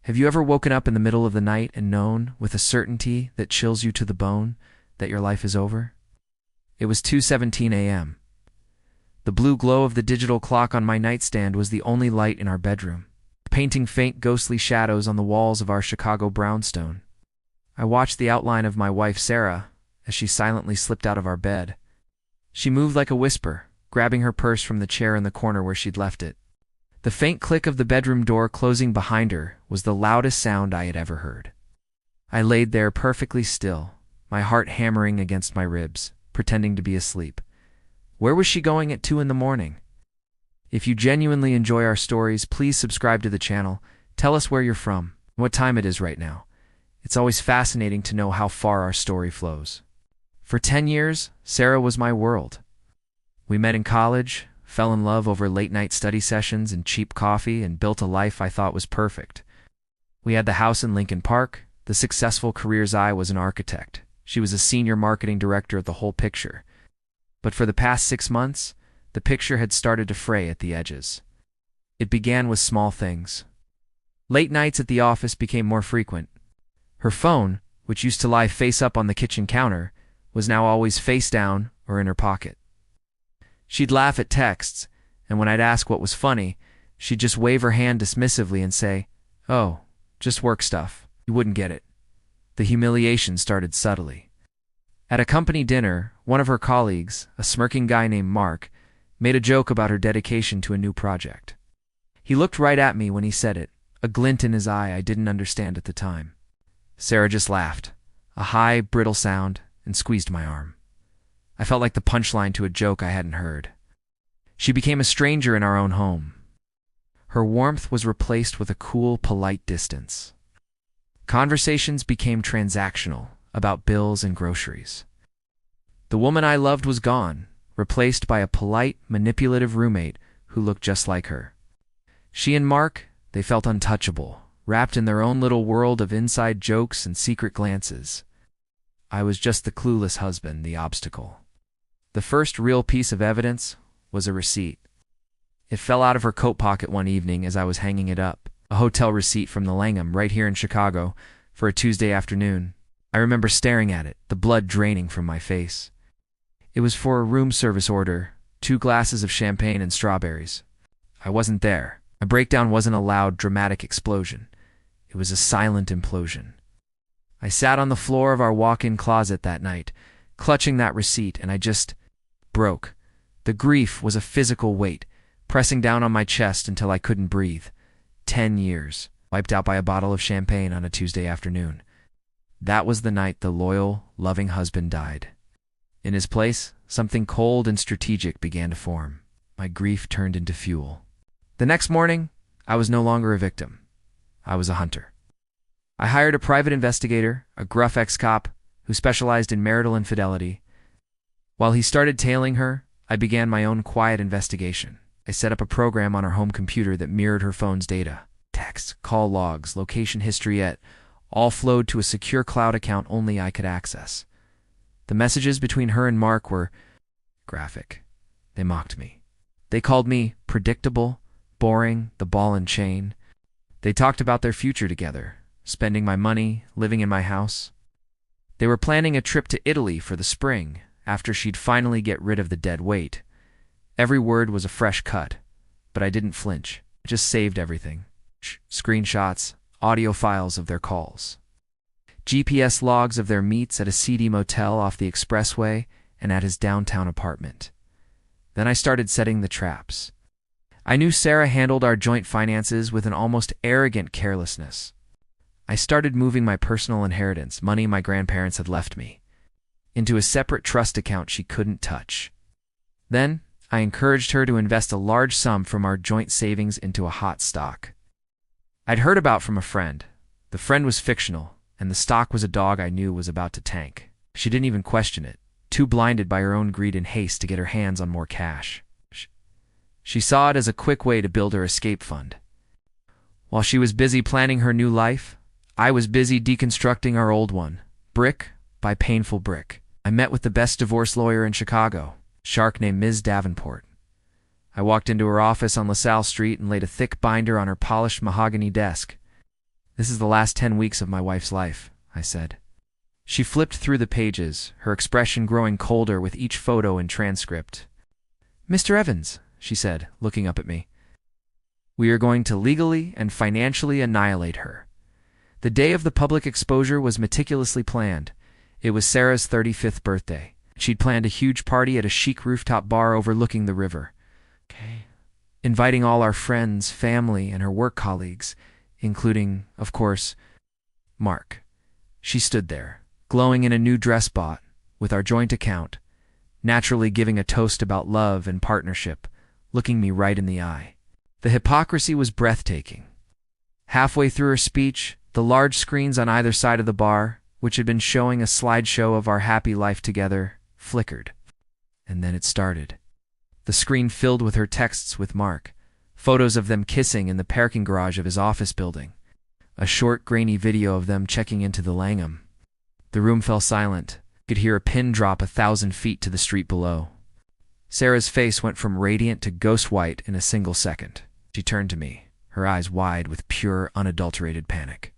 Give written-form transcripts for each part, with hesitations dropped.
Have you ever woken up in the middle of the night and known, with a certainty that chills you to the bone, that your life is over? It was 2:17 a.m. The blue glow of the digital clock on my nightstand was the only light in our bedroom, painting faint ghostly shadows on the walls of our Chicago brownstone. I watched the outline of my wife, Sarah, as she silently slipped out of our bed. She moved like a whisper, grabbing her purse from the chair in the corner where she'd left it. The faint click of the bedroom door closing behind her was the loudest sound I had ever heard. I laid there perfectly still, my heart hammering against my ribs, pretending to be asleep. Where was she going at 2 in the morning? If you genuinely enjoy our stories, please subscribe to the channel. Tell us where you're from, and what time it is right now. It's always fascinating to know how far our story flows. For 10 years, Sarah was my world. We met in college, fell in love over late-night study sessions and cheap coffee, and built a life I thought was perfect. We had the house in Lincoln Park, the successful careers. I was an architect. She was a senior marketing director at the whole picture. But for the past 6 months, the picture had started to fray at the edges. It began with small things. Late nights at the office became more frequent. Her phone, which used to lie face up on the kitchen counter, was now always face down or in her pocket. She'd laugh at texts, and when I'd ask what was funny, she'd just wave her hand dismissively and say, "Oh, just work stuff. You wouldn't get it." The humiliation started subtly. At a company dinner, one of her colleagues, a smirking guy named Mark, made a joke about her dedication to a new project. He looked right at me when he said it, a glint in his eye I didn't understand at the time. Sarah just laughed, a high, brittle sound, and squeezed my arm. I felt like the punchline to a joke I hadn't heard. She became a stranger in our own home. Her warmth was replaced with a cool, polite distance. Conversations became transactional, about bills and groceries. The woman I loved was gone, replaced by a polite, manipulative roommate who looked just like her. She and Mark, they felt untouchable, wrapped in their own little world of inside jokes and secret glances. I was just the clueless husband, the obstacle. The first real piece of evidence was a receipt. It fell out of her coat pocket one evening as I was hanging it up, a hotel receipt from the Langham right here in Chicago for a Tuesday afternoon. I remember staring at it, the blood draining from my face. It was for a room service order, 2 glasses of champagne and strawberries. I wasn't there. My breakdown wasn't a loud, dramatic explosion. It was a silent implosion. I sat on the floor of our walk-in closet that night, clutching that receipt, and I just broke. The grief was a physical weight, pressing down on my chest until I couldn't breathe. 10 years, wiped out by a bottle of champagne on a Tuesday afternoon. That was the night the loyal, loving husband died. In his place, something cold and strategic began to form. My grief turned into fuel. The next morning, I was no longer a victim. I was a hunter. I hired a private investigator, a gruff ex-cop, who specialized in marital infidelity. While he started tailing her, I began my own quiet investigation. I set up a program on her home computer that mirrored her phone's data. Texts, call logs, location history, all flowed to a secure cloud account only I could access. The messages between her and Mark were graphic. They mocked me. They called me predictable, boring, the ball and chain. They talked about their future together, spending my money, living in my house. They were planning a trip to Italy for the spring, after she'd finally get rid of the dead weight. Every word was a fresh cut, but I didn't flinch. I just saved everything. Screenshots, audio files of their calls, GPS logs of their meets at a seedy motel off the expressway and at his downtown apartment. Then I started setting the traps. I knew Sarah handled our joint finances with an almost arrogant carelessness. I started moving my personal inheritance, money my grandparents had left me, into a separate trust account she couldn't touch. Then, I encouraged her to invest a large sum from our joint savings into a hot stock. I'd heard about from a friend. The friend was fictional, and the stock was a dog I knew was about to tank. She didn't even question it, too blinded by her own greed and haste to get her hands on more cash. She saw it as a quick way to build her escape fund. While she was busy planning her new life, I was busy deconstructing our old one, brick by painful brick. I met with the best divorce lawyer in Chicago, shark named Ms. Davenport. I walked into her office on LaSalle Street and laid a thick binder on her polished mahogany desk. This is the last 10 weeks of my wife's life, I said. She flipped through the pages, her expression growing colder with each photo and transcript. Mr. Evans, she said, looking up at me, we are going to legally and financially annihilate her. The day of the public exposure was meticulously planned. It was Sarah's 35th birthday. She'd planned a huge party at a chic rooftop bar overlooking the river. Inviting all our friends, family, and her work colleagues, including, of course, Mark. She stood there, glowing in a new dress bought, with our joint account, naturally giving a toast about love and partnership, looking me right in the eye. The hypocrisy was breathtaking. Halfway through her speech, the large screens on either side of the bar, which had been showing a slideshow of our happy life together, flickered. And then it started. The screen filled with her texts with Mark, photos of them kissing in the parking garage of his office building, a short, grainy video of them checking into the Langham. The room fell silent. Could hear a pin drop 1,000 feet to the street below. Sarah's face went from radiant to ghost white in a single second. She turned to me, her eyes wide with pure, unadulterated panic.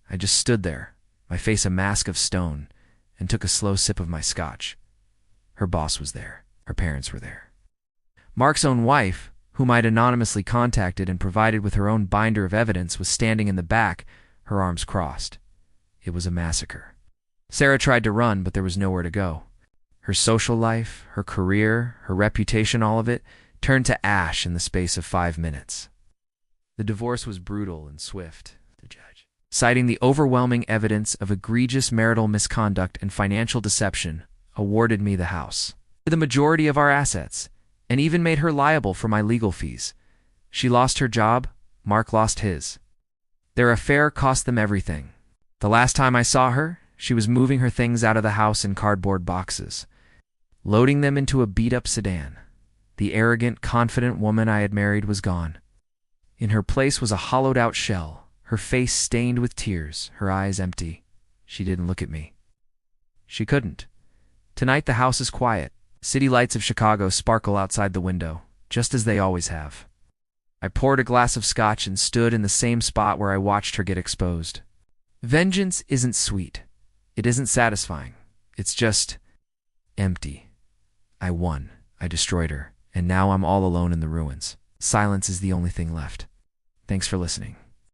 I just stood there, my face a mask of stone, and took a slow sip of my scotch. Her boss was there. Her parents were there. Mark's own wife, whom I'd anonymously contacted and provided with her own binder of evidence, was standing in the back, her arms crossed. It was a massacre. Sarah tried to run, but there was nowhere to go. Her social life, her career, her reputation, all of it, turned to ash in the space of 5 minutes. The divorce was brutal and swift, the judge, citing the overwhelming evidence of egregious marital misconduct and financial deception, awarded me the house, the majority of our assets, and even made her liable for my legal fees. She lost her job, Mark lost his. Their affair cost them everything. The last time I saw her, she was moving her things out of the house in cardboard boxes, loading them into a beat-up sedan. The arrogant, confident woman I had married was gone. In her place was a hollowed-out shell, her face stained with tears, her eyes empty. She didn't look at me. She couldn't. Tonight the house is quiet. City lights of Chicago sparkle outside the window, just as they always have. I poured a glass of scotch and stood in the same spot where I watched her get exposed. Vengeance isn't sweet. It isn't satisfying. It's just empty. I won. I destroyed her. And now I'm all alone in the ruins. Silence is the only thing left. Thanks for listening.